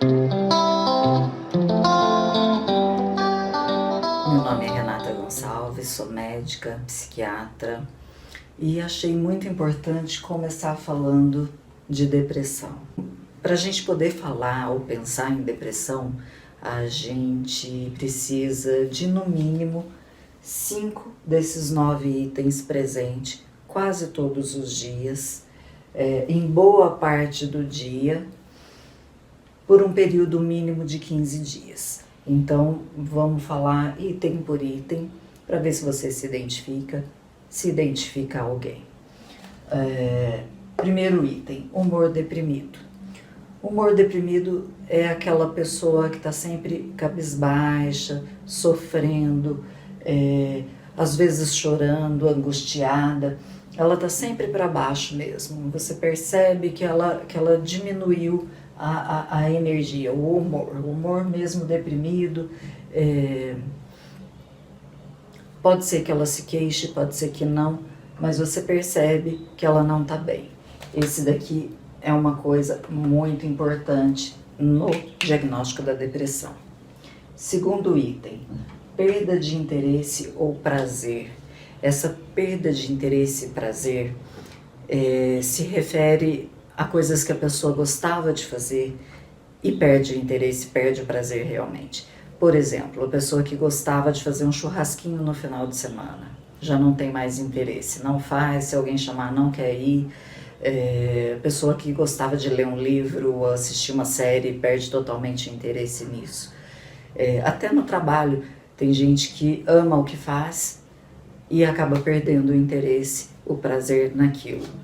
Meu nome é Renata Gonçalves, sou médica, psiquiatra e achei muito importante começar falando de depressão. Para a gente poder falar ou pensar em depressão, a gente precisa de no mínimo 5 desses 9 itens presentes quase todos os dias, em boa parte do dia, por um período mínimo de 15 dias. Então, vamos falar item por item, para ver se você se identifica alguém. Primeiro item, humor deprimido. Humor deprimido é aquela pessoa que está sempre cabisbaixa, sofrendo, às vezes chorando, angustiada. Ela está sempre para baixo mesmo. Você percebe que ela diminuiu a energia, o humor mesmo deprimido. Pode ser que ela se queixe, pode ser que não, mas você percebe que ela não está bem. Esse daqui é uma coisa muito importante no diagnóstico da depressão. Segundo item, perda de interesse ou prazer. Essa perda de interesse e prazer se refere a coisas que a pessoa gostava de fazer e perde o interesse, perde o prazer realmente. Por exemplo, a pessoa que gostava de fazer um churrasquinho no final de semana, já não tem mais interesse, não faz, se alguém chamar não quer ir. A pessoa que gostava de ler um livro ou assistir uma série perde totalmente o interesse nisso. Até no trabalho, tem gente que ama o que faz e acaba perdendo o interesse, o prazer naquilo.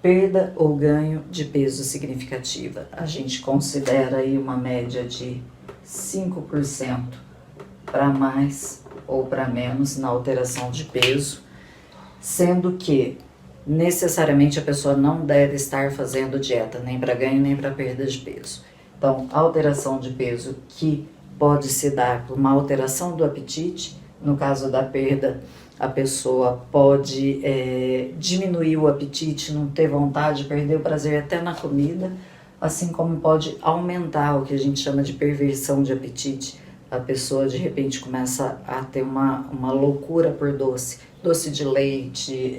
Perda ou ganho de peso significativa. A gente considera aí uma média de 5% para mais ou para menos na alteração de peso, sendo que necessariamente a pessoa não deve estar fazendo dieta, nem para ganho nem para perda de peso. Então, alteração de peso que pode se dar por uma alteração do apetite. No caso da perda, a pessoa pode diminuir o apetite, não ter vontade, perder o prazer até na comida, assim como pode aumentar o que a gente chama de perversão de apetite. A pessoa de repente começa a ter uma loucura por doce, doce de leite,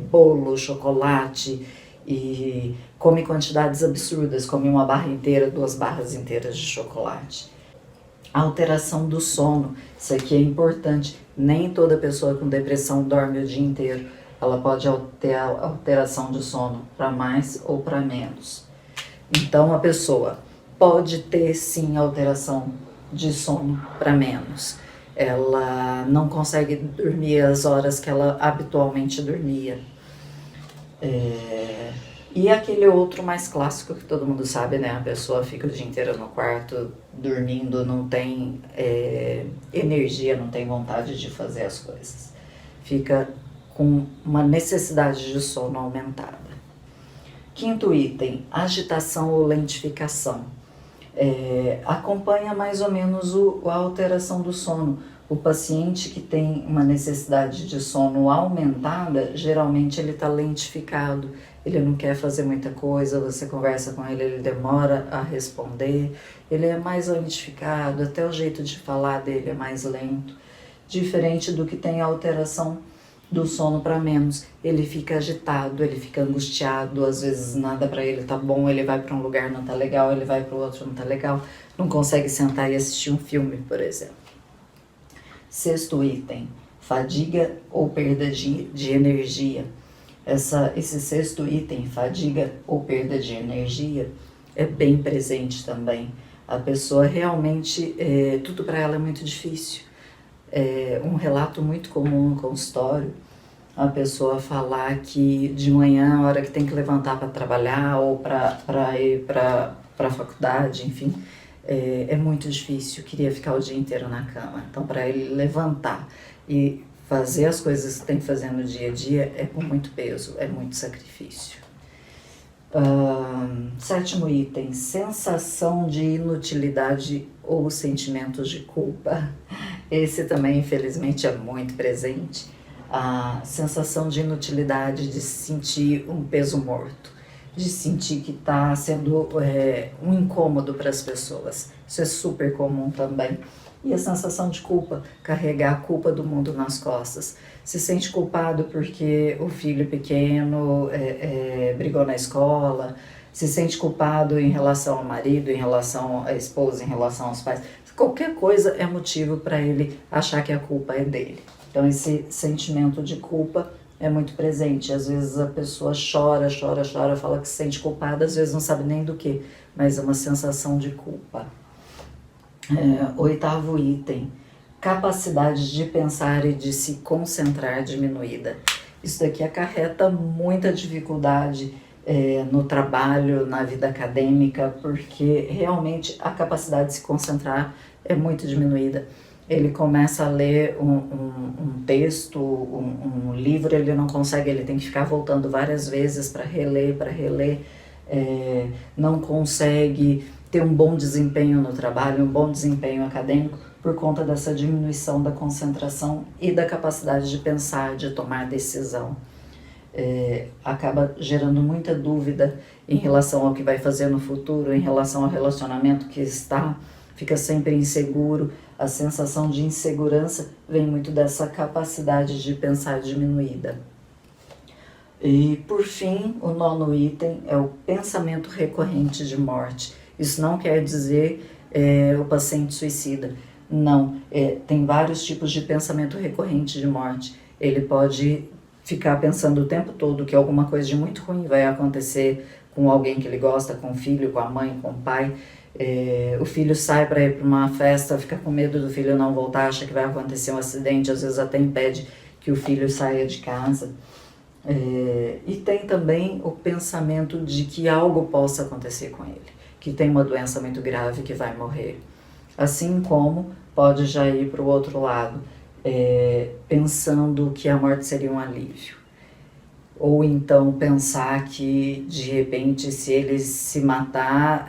bolo, chocolate, e come quantidades absurdas, come uma barra inteira, 2 barras inteiras de chocolate. A alteração do sono, isso aqui é importante. Nem toda pessoa com depressão dorme o dia inteiro. Ela pode ter alteração de sono para mais ou para menos. Então a pessoa pode ter sim alteração de sono para menos. Ela não consegue dormir as horas que ela habitualmente dormia. E aquele outro mais clássico que todo mundo sabe, né? A pessoa fica o dia inteiro no quarto dormindo, não tem energia, não tem vontade de fazer as coisas. Fica com uma necessidade de sono aumentada. Quinto item, agitação ou lentificação. Acompanha mais ou menos a alteração do sono. O paciente que tem uma necessidade de sono aumentada, geralmente ele está lentificado, ele não quer fazer muita coisa, você conversa com ele, ele demora a responder, ele é mais lentificado, até o jeito de falar dele é mais lento, diferente do que tem a alteração do sono para menos. Ele fica agitado, ele fica angustiado, às vezes nada para ele tá bom, ele vai para um lugar não tá legal, ele vai para o outro não tá legal, não consegue sentar e assistir um filme, por exemplo. Sexto item, fadiga ou perda de energia. Esse sexto item, fadiga ou perda de energia, é bem presente também. A pessoa realmente, tudo para ela é muito difícil. Um relato muito comum no consultório, a pessoa falar que de manhã, a hora que tem que levantar para trabalhar ou para ir para a faculdade, enfim, é muito difícil, queria ficar o dia inteiro na cama. Então, para ele levantar e fazer as coisas que tem que fazer no dia a dia é com muito peso, é muito sacrifício. Sétimo item, sensação de inutilidade ou sentimentos de culpa. Esse também, infelizmente, é muito presente. A sensação de inutilidade, de se sentir um peso morto. de sentir que está sendo um incômodo para as pessoas. Isso é super comum também. E a sensação de culpa, carregar a culpa do mundo nas costas. Se sente culpado porque o filho pequeno brigou na escola, se sente culpado em relação ao marido, em relação à esposa, em relação aos pais. Qualquer coisa é motivo para ele achar que a culpa é dele. Então esse sentimento de culpa é muito presente. Às vezes a pessoa chora, fala que se sente culpada, às vezes não sabe nem do que, mas é uma sensação de culpa. 8º item, capacidade de pensar e de se concentrar diminuída. Isso daqui acarreta muita dificuldade no trabalho, na vida acadêmica, porque realmente a capacidade de se concentrar é muito diminuída. Ele começa a ler um texto, um livro, ele não consegue, ele tem que ficar voltando várias vezes para reler, não consegue ter um bom desempenho no trabalho, um bom desempenho acadêmico, por conta dessa diminuição da concentração e da capacidade de pensar, de tomar decisão. Acaba gerando muita dúvida em relação ao que vai fazer no futuro, em relação ao relacionamento que está, fica sempre inseguro. A sensação de insegurança vem muito dessa capacidade de pensar diminuída. E por fim, o 9º item é o pensamento recorrente de morte. Isso não quer dizer o paciente suicida, não. Tem vários tipos de pensamento recorrente de morte. Ele pode ficar pensando o tempo todo que alguma coisa de muito ruim vai acontecer com alguém que ele gosta, com o filho, com a mãe, com o pai. O filho sai para ir para uma festa, fica com medo do filho não voltar, acha que vai acontecer um acidente, às vezes até impede que o filho saia de casa. E tem também o pensamento de que algo possa acontecer com ele, que tem uma doença muito grave que vai morrer. Assim como pode já ir para o outro lado, pensando que a morte seria um alívio. Ou então pensar que, de repente, se ele se matar,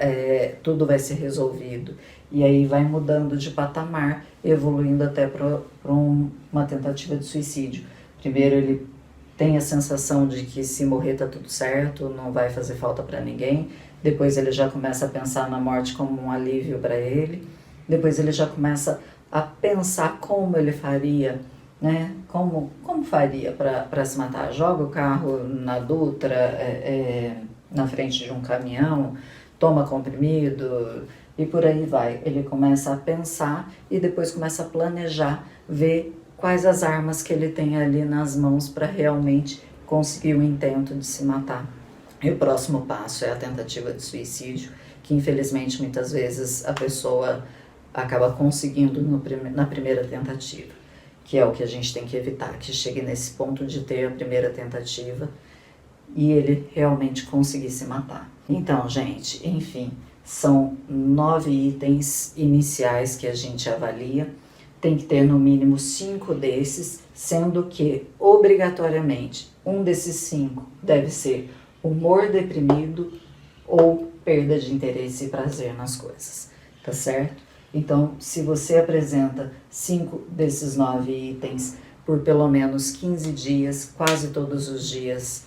tudo vai ser resolvido. E aí vai mudando de patamar, evoluindo até para uma tentativa de suicídio. Primeiro ele tem a sensação de que se morrer tá tudo certo, não vai fazer falta para ninguém. Depois ele já começa a pensar na morte como um alívio para ele. Depois ele já começa a pensar como ele faria, né? Como faria para se matar? Joga o carro na Dutra, na frente de um caminhão, toma comprimido e por aí vai. Ele começa a pensar e depois começa a planejar, ver quais as armas que ele tem ali nas mãos para realmente conseguir o intento de se matar. E o próximo passo é a tentativa de suicídio, que infelizmente muitas vezes a pessoa acaba conseguindo na primeira tentativa, que é o que a gente tem que evitar, que chegue nesse ponto de ter a primeira tentativa e ele realmente conseguir se matar. Então, gente, enfim, são 9 itens iniciais que a gente avalia. Tem que ter no mínimo 5 desses, sendo que, obrigatoriamente, um desses 5 deve ser humor deprimido ou perda de interesse e prazer nas coisas, tá certo? Então, se você apresenta 5 desses 9 itens por pelo menos 15 dias, quase todos os dias,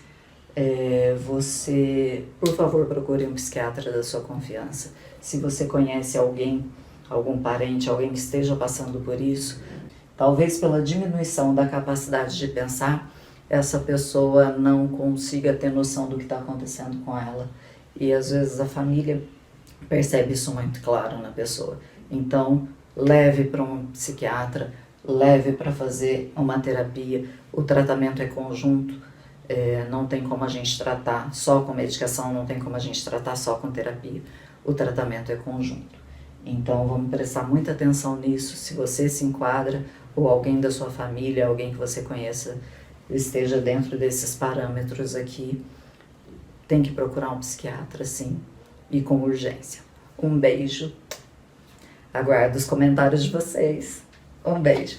você, por favor, procure um psiquiatra da sua confiança. Se você conhece alguém, algum parente, alguém que esteja passando por isso, talvez pela diminuição da capacidade de pensar, essa pessoa não consiga ter noção do que está acontecendo com ela. E às vezes a família percebe isso muito claro na pessoa. Então, leve para um psiquiatra, leve para fazer uma terapia. O tratamento é conjunto, não tem como a gente tratar só com medicação, não tem como a gente tratar só com terapia. O tratamento é conjunto. Então, vamos prestar muita atenção nisso. Se você se enquadra, ou alguém da sua família, alguém que você conheça, esteja dentro desses parâmetros aqui, tem que procurar um psiquiatra, sim, e com urgência. Um beijo. Aguardo os comentários de vocês. Um beijo.